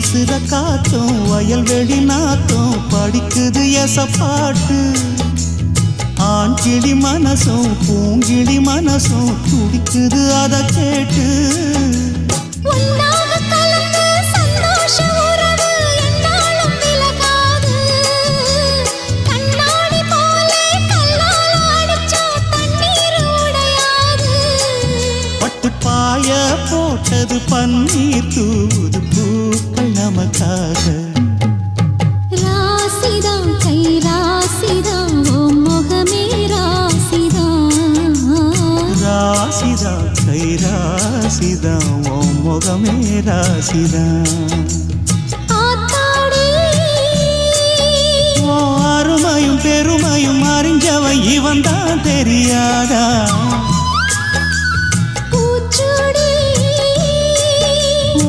வீசுற காத்தும் வயல்வெளி நாத்தும் படிக்குது எசப்பாட்டு ஆண் கிளி மனசும் பூங்கிளி மனசும் துடிக்குது அதை கேட்டு பாய போட்டது பன்னீர் தூது பூக்கள் நமக்காக ராசிதான் கை ராசிதான் ஓ முகமே ராசிதான் ராசிதான் கை ராசிதான் ஓ முகமே ராசிதான் அருமையும் பெருமையும் அறிஞ்சவன் இவன் தான் தெரியாதா